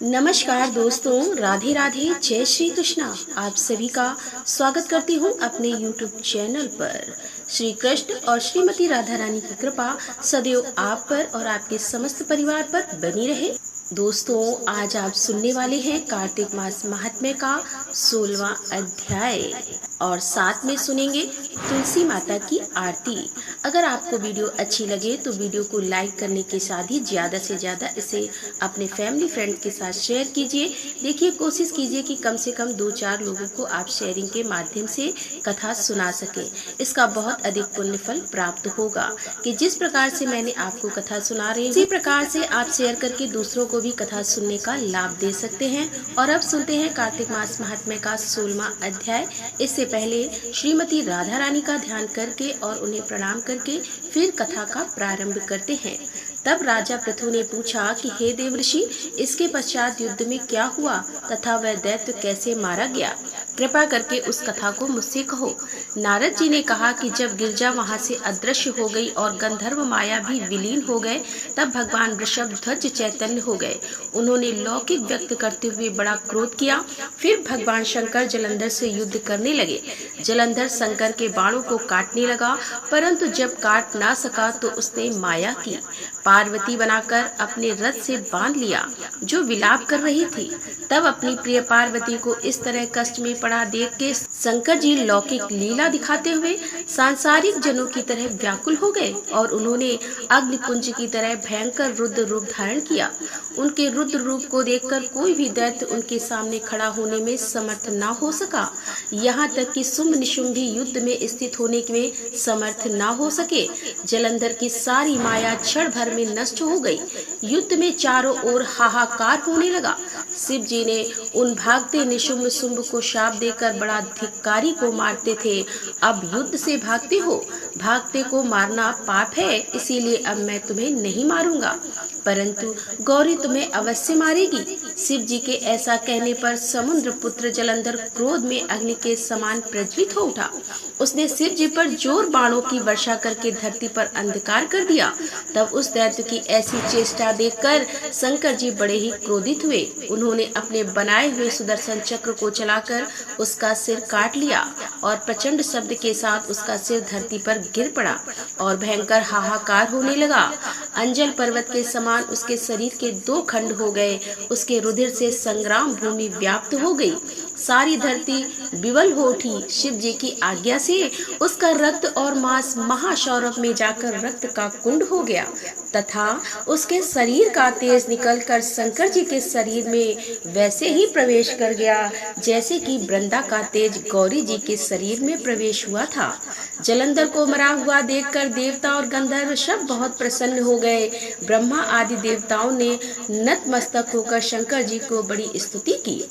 नमस्कार दोस्तों, राधे राधे, जय श्री कृष्णा। आप सभी का स्वागत करती हूँ अपने YouTube चैनल पर। श्री कृष्ण और श्रीमती राधा रानी की कृपा सदैव आप पर और आपके समस्त परिवार पर बनी रहे। दोस्तों, आज आप सुनने वाले हैं कार्तिक मास महात्म्य का 16वां अध्याय और साथ में सुनेंगे तुलसी माता की आरती। अगर आपको वीडियो अच्छी लगे तो वीडियो को लाइक करने के साथ ही ज़्यादा से ज़्यादा इसे अपने फैमिली फ्रेंड के साथ शेयर कीजिए। देखिए, कोशिश कीजिए कि कम से कम 2-4 लोगों को आप शेयरिंग के माध्यम से कथा सुना सके। इसका बहुत अधिक पुण्य फल प्राप्त होगा कि जिस प्रकार से मैंने आपको कथा सुना रही हूँ, इसी प्रकार से आप शेयर करके दूसरों को भी कथा सुनने का लाभ दे सकते हैं। और अब सुनते हैं कार्तिक मास महात्म्य का 16वां अध्याय। इससे पहले श्रीमती राधा रानी का ध्यान करके और उन्हें प्रणाम करके फिर कथा का प्रारंभ करते हैं। तब राजा पृथु ने पूछा कि हे देवर्षि, इसके पश्चात युद्ध में क्या हुआ तथा वह दैत्य कैसे मारा गया? कृपा करके उस कथा को मुझसे कहो। नारद जी ने कहा कि जब गिरजा वहां से अदृश्य हो गई और गंधर्व माया भी विलीन हो गए, तब भगवान वृषभ ध्वज चैतन्य हो गए। उन्होंने लौकिक व्यक्त करते हुए बड़ा क्रोध किया। फिर भगवान शंकर जलंधर से युद्ध करने लगे। जलंधर शंकर के बाणों को काटने लगा, परंतु जब काट ना सका तो उसने माया की पार्वती बनाकर अपने रथ से बांध लिया, जो विलाप कर रही थी। तब अपनी प्रिय पार्वती को इस तरह कष्ट में पड़ा देख के शंकर जी लौकिक लीला दिखाते हुए सांसारिक जनों की तरह व्याकुल हो गए और उन्होंने अग्निपुंज की तरह भयंकर रुद्र रूप धारण किया। उनके रुद्र रूप को देखकर कोई भी दैत्य उनके सामने खड़ा होने में समर्थ न हो सका। यहाँ तक कि शुंभ निशुंभ भी युद्ध में स्थित होने में समर्थ न हो सके। जलंधर की सारी माया क्षण भर में नष्ट हो गई। युद्ध में चारों ओर हाहाकार होने लगा। शिव जी ने उन भागते निशुंभ शुंभ को शाप देकर बड़ा धिक्कारी को मारते थे। अब युद्ध से भागते हो, भागते को मारना पाप है, इसीलिए अब मैं तुम्हें नहीं मारूंगा, परंतु गौरी तुम्हें अवश्य मारेगी। शिव जी के ऐसा कहने पर समुद्र पुत्र जलंधर क्रोध में अग्नि के समान प्रज्वलित हो उठा। उसने शिव जी पर जोर बाणों की वर्षा करके धरती पर अंधकार कर दिया। तब उस दैत्य की ऐसी चेष्टा देखकर शंकर जी बड़े ही क्रोधित हुए। उन्होंने अपने बनाए हुए सुदर्शन चक्र को चलाकर उसका सिर काट लिया और प्रचंड शब्द के साथ उसका सिर धरती पर गिर पड़ा और भयंकर हाहाकार होने लगा। अंजल पर्वत के समान उसके शरीर के 2 खंड हो गए। उसके रुधिर से संग्राम भूमि व्याप्त हो गई। सारी धरती विवल हो उठी। शिव जी की आज्ञा से उसका रक्त और मांस महासौरभ में जाकर रक्त का कुंड हो गया तथा उसके शरीर का तेज निकलकर शंकर जी के शरीर में वैसे ही प्रवेश कर गया जैसे कि वृंदा का तेज गौरी जी के शरीर में प्रवेश हुआ था। जलंधर को मरा हुआ देखकर देवता और गंधर्व सब बहुत प्रसन्न हो गए। ब्रह्मा आदि देवताओं ने नतमस्तक होकर शंकर जी को बड़ी स्तुति की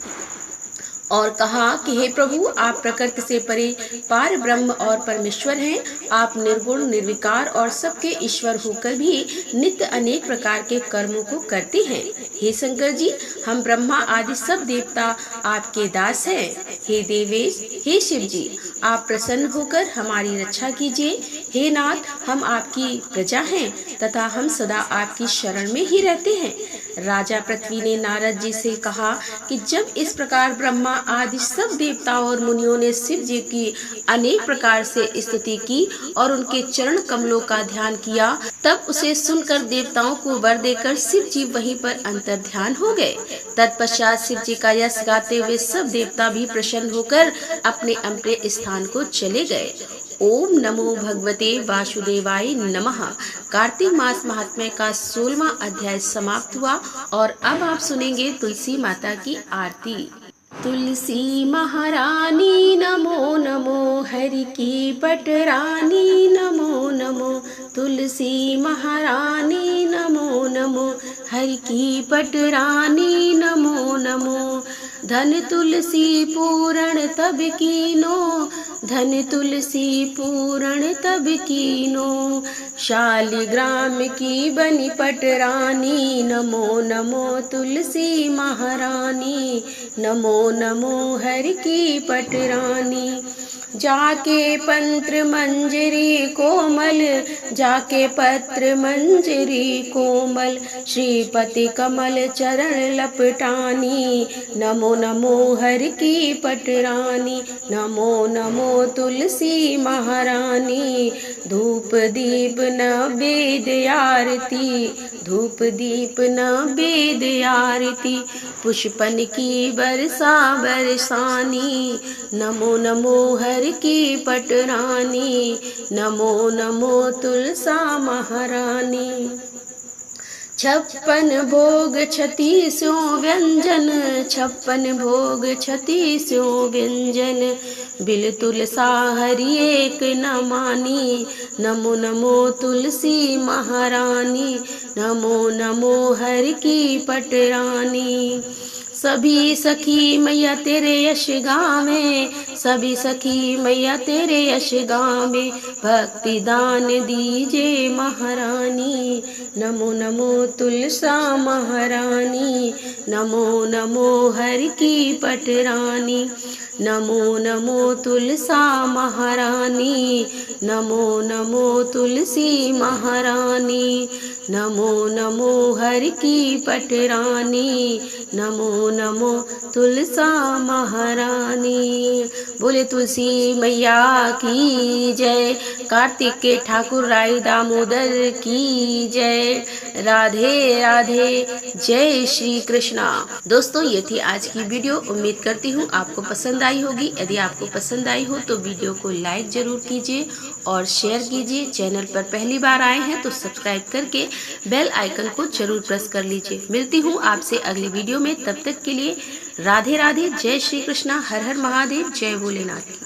और कहा कि हे प्रभु, आप प्रकृति से परे पार ब्रह्म और परमेश्वर हैं। आप निर्गुण निर्विकार और सबके ईश्वर होकर भी नित्य अनेक प्रकार के कर्मों को करते हैं। हे शंकर जी, हम ब्रह्मा आदि सब देवता आपके दास हैं। हे देवेश, हे शिव जी, आप प्रसन्न होकर हमारी रक्षा कीजिए। हे नाथ, हम आपकी प्रजा हैं तथा हम सदा आपकी शरण में ही रहते हैं। राजा पृथ्वी ने नारद जी से कहा कि जब इस प्रकार ब्रह्मा आदि सब देवताओं और मुनियों ने शिव जी की अनेक प्रकार से स्तुति की और उनके चरण कमलों का ध्यान किया, तब उसे सुनकर देवताओं को वर देकर शिव जी वहीं पर अंतर्ध्यान हो गए। तत्पश्चात शिव जी का यश गाते हुए सब देवता भी प्रसन्न होकर अपने अपने स्थान को चले गए। ओम नमो भगवते वासुदेवाय नमः। कार्तिक मास महात्म्य का 16वां अध्याय समाप्त हुआ और अब आप सुनेंगे तुलसी माता की आरती। तुलसी महारानी नमो नमो, हरि की पटरानी नमो नमो। तुलसी महारानी नमो नमो, हरि की पटरानी नमो नमो। धन तुलसी पूरण तब कीनो, धन तुलसी पूरण तब कीनो। शालिग्राम की बनी पटरानी नमो नमो तुलसी महारानी, नमो नमो हरि की पटरानी। जाके पत्र मंजरी कोमल, जाके पत्र मंजरी कोमल, श्रीपति कमल चरण लपटानी, नमो नमो हर की पटरानी, नमो नमो तुलसी महारानी। धूप दीप नैवेद्य आरती, धूप दीप नैवेद्य आरती, पुष्पन की बरसा बरसानी, नमो नमो हर की पटरानी, नमो नमो तुलसा महारानी। 56 भोग 36 व्यंजन, 56 भोग 36 व्यंजन, बिल तुलसा हरि एक न मानी, नमो नमो तुलसी महारानी, नमो नमो हर की पटरानी। सभी सखी मैया तेरे यश गावे, सभी सखी मैया तेरे यश गावे, भक्ति दान दीजे महारानी, नमो नमो तुलसा महारानी, नमो नमो हर की पटरानी, नमो नमो तुलसा महारानी, नमो नमो तुलसी महारानी, नमो नमो हर की पटरानी, नमो नमो तुलसा महारानी। बोले तुलसी मैया की जय, कार्तिक के ठाकुर राय दामोदर की जय, राधे राधे, जय श्री कृष्णा। दोस्तों ये थी आज की वीडियो, उम्मीद करती हूँ आपको पसंद आई होगी। यदि आपको पसंद आई हो तो वीडियो को लाइक जरूर कीजिए और शेयर कीजिए। चैनल पर पहली बार आए हैं तो सब्सक्राइब करके बेल आइकन को जरूर प्रेस कर लीजिए। मिलती हूँ आपसे अगली वीडियो में, तब तक के लिए राधे राधे, जय श्री कृष्णा, हर हर महादेव, जय भोलेनाथ।